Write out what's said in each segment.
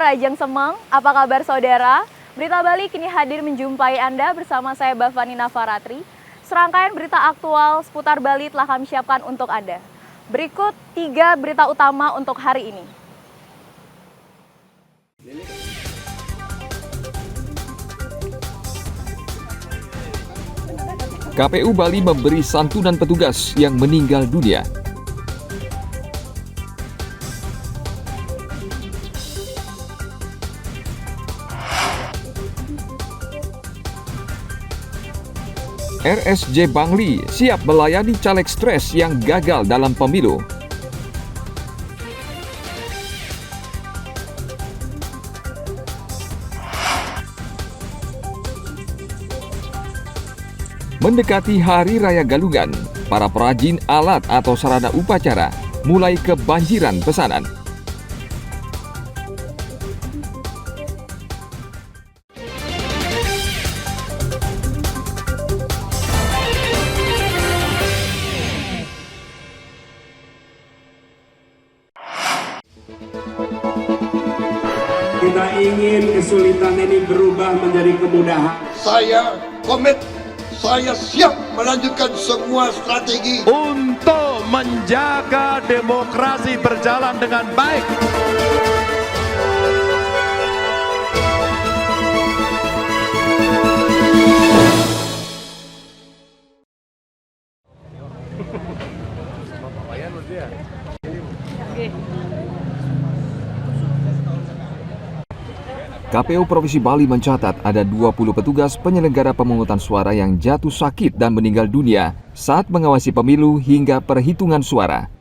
Rajang Semeng, apa kabar saudara? Berita Bali kini hadir menjumpai Anda bersama saya Bavani Nafaratri. Serangkaian berita aktual seputar Bali telah kami siapkan untuk Anda. Berikut 3 berita utama untuk hari ini. KPU Bali memberi santunan petugas yang meninggal dunia. RSJ Bangli siap melayani caleg stres yang gagal dalam pemilu. Mendekati Hari Raya Galungan, para perajin alat atau sarana upacara mulai kebanjiran pesanan. Kita ingin kesulitan ini berubah menjadi kemudahan. Saya komit, saya siap melanjutkan semua strategi untuk menjaga demokrasi berjalan dengan baik. KPU Provinsi Bali mencatat ada 20 petugas penyelenggara pemungutan suara yang jatuh sakit dan meninggal dunia saat mengawasi pemilu hingga perhitungan suara.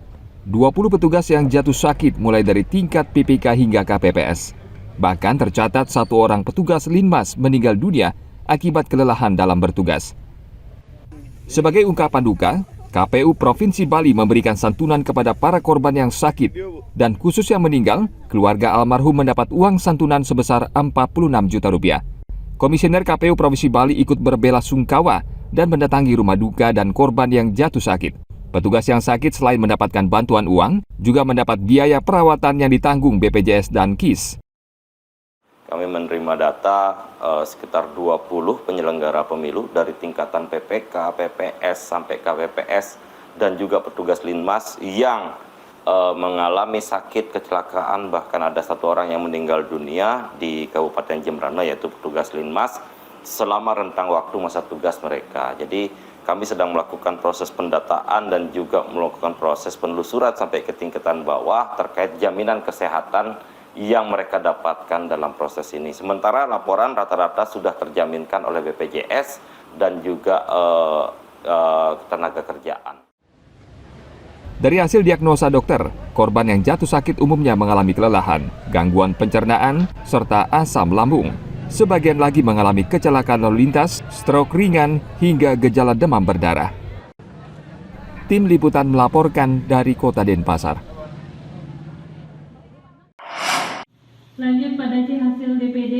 20 petugas yang jatuh sakit mulai dari tingkat PPK hingga KPPS. Bahkan tercatat 1 orang petugas Linmas meninggal dunia akibat kelelahan dalam bertugas. Sebagai ungkapan duka, KPU Provinsi Bali memberikan santunan kepada para korban yang sakit dan khusus yang meninggal, keluarga almarhum mendapat uang santunan sebesar 46 juta rupiah. Komisioner KPU Provinsi Bali ikut berbelasungkawa dan mendatangi rumah duka dan korban yang jatuh sakit. Petugas yang sakit selain mendapatkan bantuan uang, juga mendapat biaya perawatan yang ditanggung BPJS dan KIS. Kami menerima data sekitar 20 penyelenggara pemilu dari tingkatan PPK, PPS, sampai KPPS, dan juga petugas Linmas yang mengalami sakit, kecelakaan, bahkan ada 1 orang yang meninggal dunia di Kabupaten Jembrana, yaitu petugas Linmas, selama rentang waktu masa tugas mereka. Jadi kami sedang melakukan proses pendataan dan juga melakukan proses penelusuran sampai ke tingkatan bawah terkait jaminan kesehatan yang mereka dapatkan dalam proses ini. Sementara laporan rata-rata sudah terjaminkan oleh BPJS dan juga tenaga kerjaan. Dari hasil diagnosa dokter, korban yang jatuh sakit umumnya mengalami kelelahan, gangguan pencernaan, serta asam lambung. Sebagian lagi mengalami kecelakaan lalu lintas, stroke ringan, hingga gejala demam berdarah. Tim Liputan melaporkan dari Kota Denpasar. Lanjut pada C hasil DPD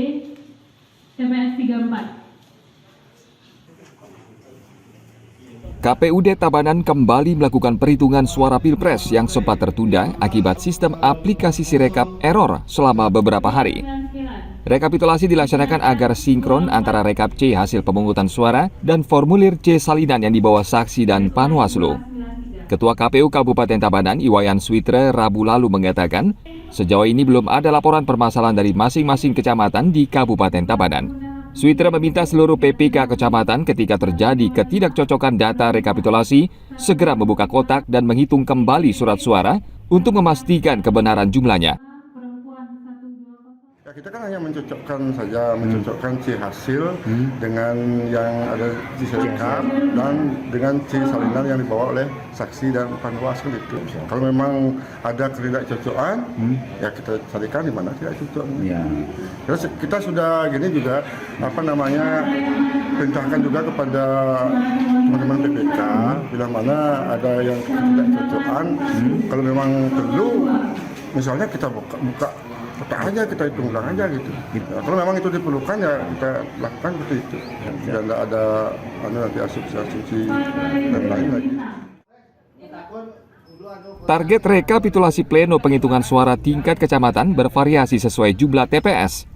TPS 34. KPUD Tabanan kembali melakukan perhitungan suara Pilpres yang sempat tertunda akibat sistem aplikasi Sirekap error selama beberapa hari. Rekapitulasi dilaksanakan agar sinkron antara rekap C hasil pemungutan suara dan formulir C salinan yang dibawa saksi dan Panwaslu. Ketua KPU Kabupaten Tabanan, Iwayan Switre, Rabu lalu mengatakan, sejauh ini belum ada laporan permasalahan dari masing-masing kecamatan di Kabupaten Tabanan. Switre meminta seluruh PPK kecamatan ketika terjadi ketidakcocokan data rekapitulasi, segera membuka kotak dan menghitung kembali surat suara untuk memastikan kebenaran jumlahnya. ya, kita kan hanya mencocokkan C hasil dengan yang ada di Sirekap dan dengan C salinan yang dibawa oleh saksi dan Panwaslu gitu. Kalau memang ada ketidakcocokan, ya kita carikan di mana tidak cocok. Ya. Terus kita sudah gini juga perintahkan juga kepada teman-teman PPK bila mana ada yang ketidakcocokan, kalau memang perlu, misalnya kita buka kotak aja, kita hitung ulang aja gitu. Nah, kalau memang itu diperlukan ya kita lakukan seperti itu. Tidak ada nanti asumsi dan lain lagi. Target rekapitulasi pleno penghitungan suara tingkat kecamatan bervariasi sesuai jumlah TPS.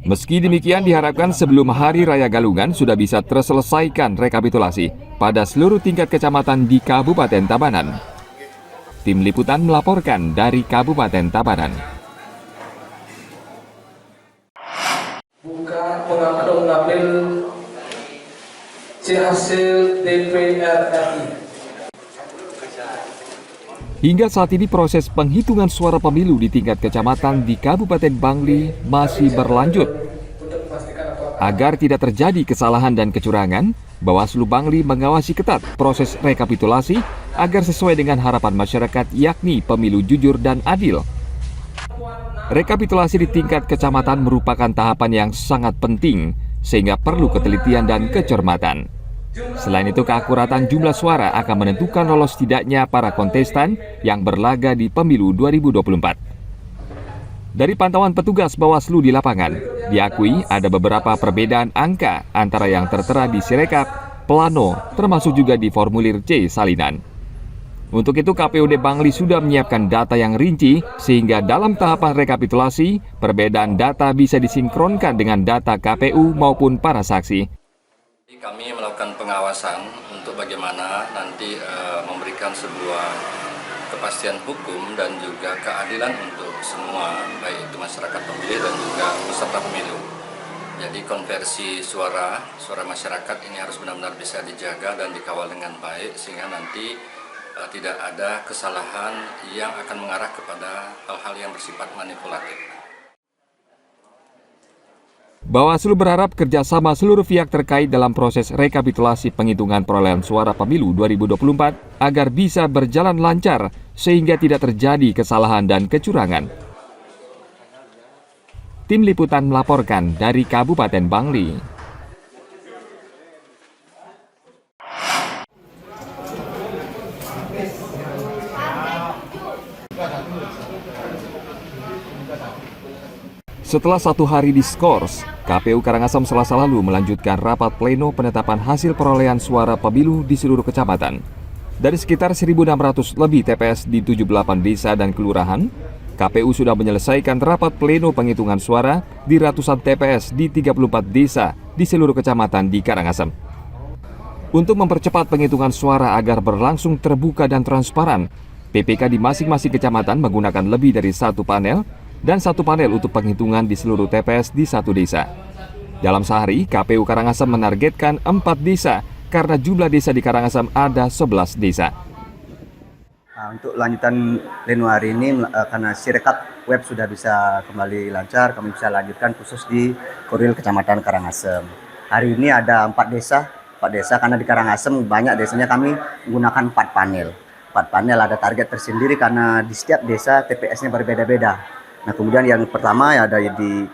Meski demikian, diharapkan sebelum Hari Raya Galungan sudah bisa terselesaikan rekapitulasi pada seluruh tingkat kecamatan di Kabupaten Tabanan. Tim Liputan melaporkan dari Kabupaten Tabanan. Mengambil hasil DPR RI. Hingga saat ini proses penghitungan suara pemilu di tingkat kecamatan di Kabupaten Bangli masih berlanjut. Agar tidak terjadi kesalahan dan kecurangan, Bawaslu Bangli mengawasi ketat proses rekapitulasi agar sesuai dengan harapan masyarakat, yakni pemilu jujur dan adil. Rekapitulasi di tingkat kecamatan merupakan tahapan yang sangat penting, sehingga perlu ketelitian dan kecermatan. Selain itu, keakuratan jumlah suara akan menentukan lolos tidaknya para kontestan yang berlaga di pemilu 2024. Dari pantauan petugas Bawaslu di lapangan, diakui ada beberapa perbedaan angka antara yang tertera di Sirekap, Plano, termasuk juga di formulir C salinan. Untuk itu, KPUD Bangli sudah menyiapkan data yang rinci, sehingga dalam tahapan rekapitulasi, perbedaan data bisa disinkronkan dengan data KPU maupun para saksi. Kami melakukan pengawasan untuk bagaimana nanti memberikan sebuah kepastian hukum dan juga keadilan untuk semua, baik itu masyarakat pemilih dan juga peserta pemilu. Jadi konversi suara masyarakat ini harus benar-benar bisa dijaga dan dikawal dengan baik, sehingga nanti tidak ada kesalahan yang akan mengarah kepada hal-hal yang bersifat manipulatif. Bawaslu berharap kerjasama seluruh pihak terkait dalam proses rekapitulasi penghitungan perolehan suara pemilu 2024 agar bisa berjalan lancar sehingga tidak terjadi kesalahan dan kecurangan. Tim Liputan melaporkan dari Kabupaten Bangli. Setelah 1 hari diskors, KPU Karangasem Selasa lalu melanjutkan rapat pleno penetapan hasil perolehan suara pemilu di seluruh kecamatan. Dari sekitar 1.600 lebih TPS di 78 desa dan kelurahan, KPU sudah menyelesaikan rapat pleno penghitungan suara di ratusan TPS di 34 desa di seluruh kecamatan di Karangasem. Untuk mempercepat penghitungan suara agar berlangsung terbuka dan transparan, PPK di masing-masing kecamatan menggunakan lebih dari 1 panel dan 1 panel untuk penghitungan di seluruh TPS di 1 desa. Dalam sehari, KPU Karangasem menargetkan 4 desa karena jumlah desa di Karangasem ada 11 desa. Untuk lanjutan pleno hari ini, karena Sirekap web sudah bisa kembali lancar, kami bisa lanjutkan khusus di Korwil Kecamatan Karangasem. Hari ini ada 4 desa karena di Karangasem banyak desanya kami menggunakan 4 panel. 4 panel ada target tersendiri karena di setiap desa TPS-nya berbeda-beda. Nah, kemudian yang pertama ya ada di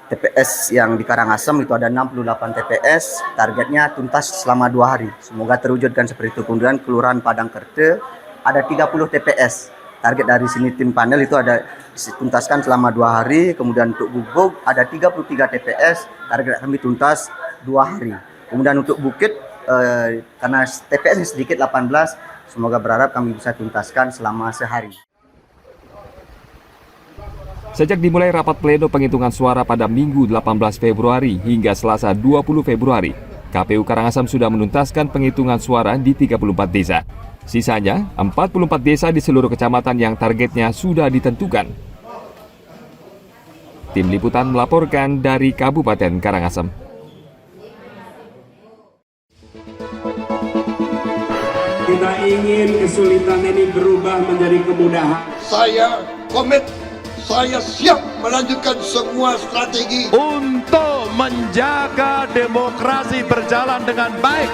TPS yang di Karangasem itu ada 68 TPS, targetnya tuntas selama 2 hari. Semoga terwujudkan seperti itu. Kemudian Kelurahan Padangkerte ada 30 TPS. Target dari sini tim panel itu ada dituntaskan selama 2 hari. Kemudian untuk Gubuk ada 33 TPS, target kami tuntas 2 hari. Kemudian untuk Bukit karena TPS sedikit 18, semoga berharap kami bisa tuntaskan selama sehari. Sejak dimulai rapat pleno penghitungan suara pada Minggu 18 Februari hingga Selasa 20 Februari, KPU Karangasem sudah menuntaskan penghitungan suara di 34 desa. Sisanya, 44 desa di seluruh kecamatan yang targetnya sudah ditentukan. Tim Liputan melaporkan dari Kabupaten Karangasem. Kita ingin kesulitan ini berubah menjadi kemudahan. Saya komit, saya siap melanjutkan semua strategi untuk menjaga demokrasi berjalan dengan baik.